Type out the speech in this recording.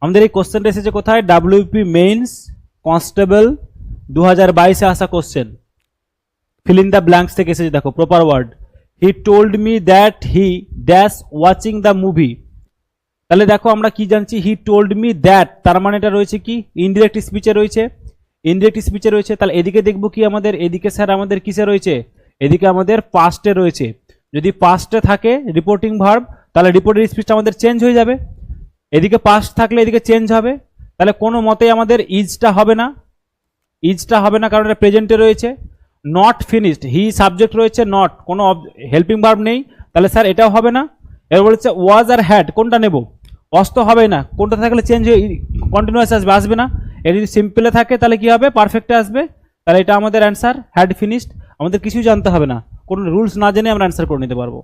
আমাদের এই কোশ্চেনটা এসেছে কোথায়, ডাব্লিউপি মেইনস কনস্টেবল 2022-এ আসা question. Fill in the blanks থেকে এসেছে, দেখো proper word, he told me that he dash watching the movie. তাহলে দেখো আমরা কি জানছি, হি টোল্ড মি দ্যাট, তার মানে এটা রয়েছে কি ইনডিরেক্ট স্পিচে রয়েছে, ইনডিরেক্ট স্পিচে রয়েছে। তাহলে এদিকে দেখবো কি আমাদের, এদিকে স্যার আমাদের কিসে রয়েছে, এদিকে আমাদের পাস্টে রয়েছে। যদি পাস্টে থাকে রিপোর্টিং ভার্ব, তাহলে রিপোর্টের স্পিচটা আমাদের চেঞ্জ হয়ে যাবে। এদিকে পাস্ট থাকলে এদিকে চেঞ্জ হবে। তাহলে কোনো মতেই আমাদের ইজটা হবে না, ইজটা হবে না, কারণ এটা প্রেজেন্টে রয়েছে। নট ফিনিশড, হি সাবজেক্ট রয়েছে, নট, কোনো হেল্পিং ভার্ব নেই, তাহলে স্যার এটাও হবে না। এবার বলেছে ওয়াজ আর হ্যাড, কোনটা নেব, অস্ত হবে না, কোনটা থাকলে চেঞ্জ হয়ে কন্টিনিউয়াস আসবে, আসবে না। এটা যদি সিম্পলে থাকে তাহলে কি হবে, পারফেক্টে আসবে। তাহলে এটা আমাদের অ্যান্সার হ্যাড ফিনিশড। আমাদের কিছুই জানতে হবে না, কোনো রুলস না জেনে আমরা অ্যান্সার করে নিতে পারবো।